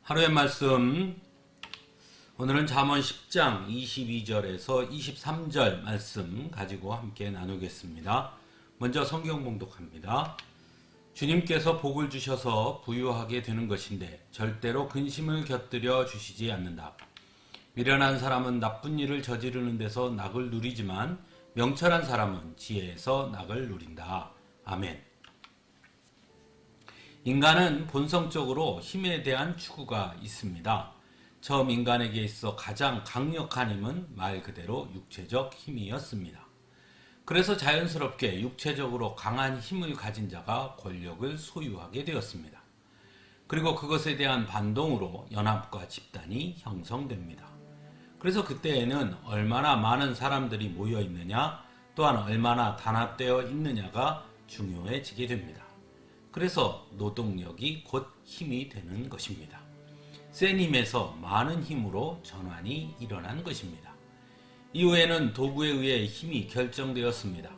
하루의 말씀, 오늘은 잠언 10장 22절에서 23절 말씀 가지고 함께 나누겠습니다. 먼저 성경 봉독합니다. 주님께서 복을 주셔서 부유하게 되는 것인데 절대로 근심을 곁들여 주시지 않는다. 미련한 사람은 나쁜 일을 저지르는 데서 낙을 누리지만 명철한 사람은 지혜에서 낙을 누린다. 아멘. 인간은 본성적으로 힘에 대한 추구가 있습니다. 처음 인간에게 있어 가장 강력한 힘은 말 그대로 육체적 힘이었습니다. 그래서 자연스럽게 육체적으로 강한 힘을 가진 자가 권력을 소유하게 되었습니다. 그리고 그것에 대한 반동으로 연합과 집단이 형성됩니다. 그래서 그때에는 얼마나 많은 사람들이 모여 있느냐, 또한 얼마나 단합되어 있느냐가 중요해지게 됩니다. 그래서 노동력이 곧 힘이 되는 것입니다. 센 힘에서 많은 힘으로 전환이 일어난 것입니다. 이후에는 도구에 의해 힘이 결정되었습니다.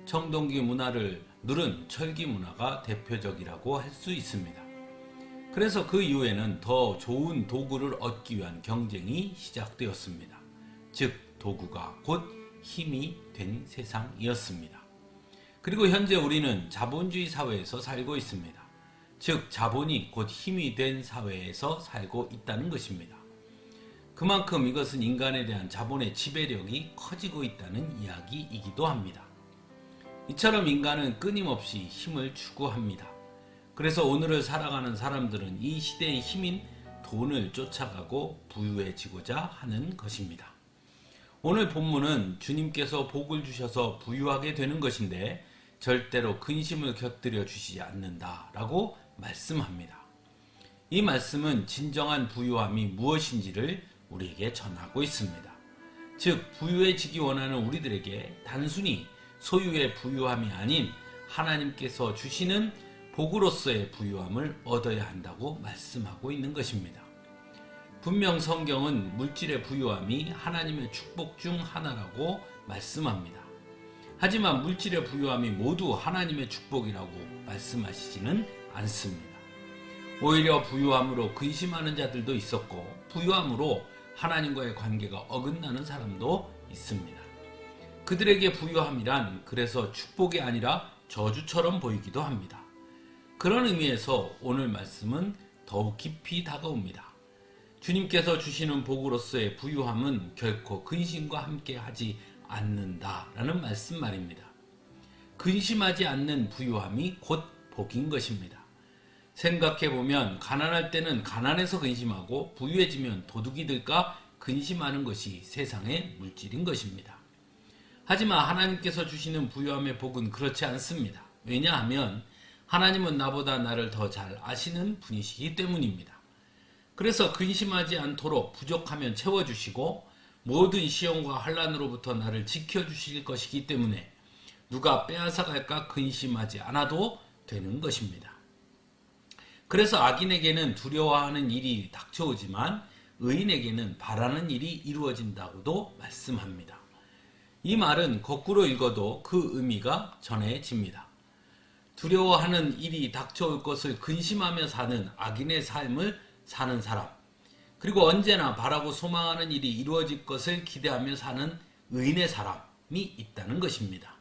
청동기 문화를 누른 철기 문화가 대표적이라고 할 수 있습니다. 그래서 그 이후에는 더 좋은 도구를 얻기 위한 경쟁이 시작되었습니다. 즉 도구가 곧 힘이 된 세상이었습니다. 그리고 현재 우리는 자본주의 사회에서 살고 있습니다. 즉 자본이 곧 힘이 된 사회에서 살고 있다는 것입니다. 그만큼 이것은 인간에 대한 자본의 지배력이 커지고 있다는 이야기이기도 합니다. 이처럼 인간은 끊임없이 힘을 추구합니다. 그래서 오늘을 살아가는 사람들은 이 시대의 힘인 돈을 쫓아가고 부유해지고자 하는 것입니다. 오늘 본문은 주님께서 복을 주셔서 부유하게 되는 것인데 절대로 근심을 곁들여 주시지 않는다라고 말씀합니다. 이 말씀은 진정한 부유함이 무엇인지를 우리에게 전하고 있습니다. 즉 부유해지기 원하는 우리들에게 단순히 소유의 부유함이 아닌 하나님께서 주시는 복으로서의 부유함을 얻어야 한다고 말씀하고 있는 것입니다. 분명 성경은 물질의 부유함이 하나님의 축복 중 하나라고 말씀합니다. 하지만 물질의 부유함이 모두 하나님의 축복이라고 말씀하시지는 않습니다. 오히려 부유함으로 근심하는 자들도 있었고 부유함으로 하나님과의 관계가 어긋나는 사람도 있습니다. 그들에게 부유함이란 그래서 축복이 아니라 저주처럼 보이기도 합니다. 그런 의미에서 오늘 말씀은 더욱 깊이 다가옵니다. 주님께서 주시는 복으로서의 부유함은 결코 근심과 함께 하지 않는다라는 말씀 말입니다. 근심하지 않는 부유함이 곧 복인 것입니다. 생각해보면 가난할 때는 가난해서 근심하고 부유해지면 도둑이 될까 근심하는 것이 세상의 물질인 것입니다. 하지만 하나님께서 주시는 부유함의 복은 그렇지 않습니다. 왜냐하면 하나님은 나보다 나를 더 잘 아시는 분이시기 때문입니다. 그래서 근심하지 않도록 부족하면 채워주시고 모든 시험과 환난으로부터 나를 지켜주실 것이기 때문에 누가 빼앗아갈까 근심하지 않아도 되는 것입니다. 그래서 악인에게는 두려워하는 일이 닥쳐오지만 의인에게는 바라는 일이 이루어진다고도 말씀합니다. 이 말은 거꾸로 읽어도 그 의미가 전해집니다. 두려워하는 일이 닥쳐올 것을 근심하며 사는 악인의 삶을 사는 사람, 그리고 언제나 바라고 소망하는 일이 이루어질 것을 기대하며 사는 의인의 사람이 있다는 것입니다.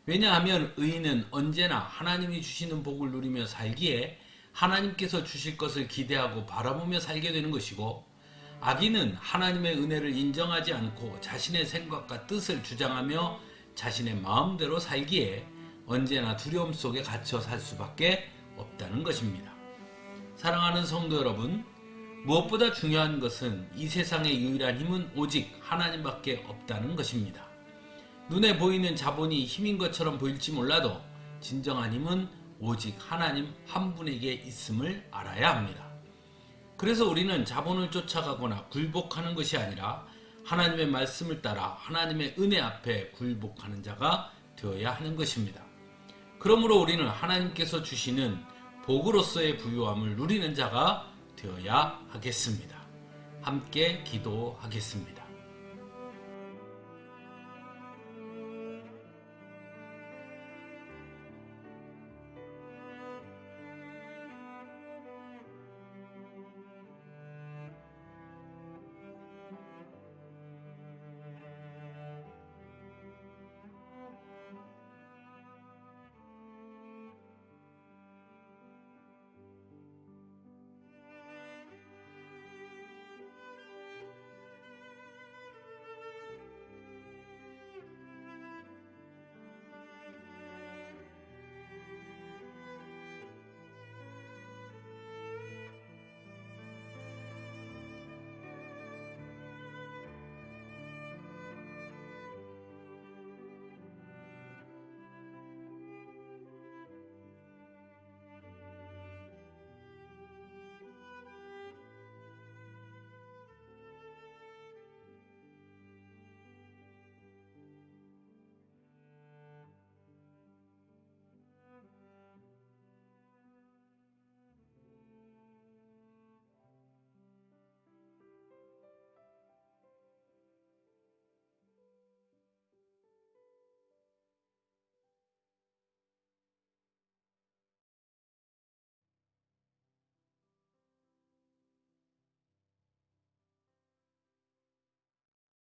왜냐하면 의인은 언제나 하나님이 주시는 복을 누리며 살기에 하나님께서 주실 것을 기대하고 바라보며 살게 되는 것이고, 악인은 하나님의 은혜를 인정하지 않고 자신의 생각과 뜻을 주장하며 자신의 마음대로 살기에 언제나 두려움 속에 갇혀 살 수밖에 없다는 것입니다. 사랑하는 성도 여러분, 무엇보다 중요한 것은 이 세상의 유일한 힘은 오직 하나님밖에 없다는 것입니다. 눈에 보이는 자본이 힘인 것처럼 보일지 몰라도 진정한 힘은 오직 하나님 한 분에게 있음을 알아야 합니다. 그래서 우리는 자본을 쫓아가거나 굴복하는 것이 아니라 하나님의 말씀을 따라 하나님의 은혜 앞에 굴복하는 자가 되어야 하는 것입니다. 그러므로 우리는 하나님께서 주시는 복으로서의 부유함을 누리는 자가 되어야 하겠습니다. 함께 기도하겠습니다.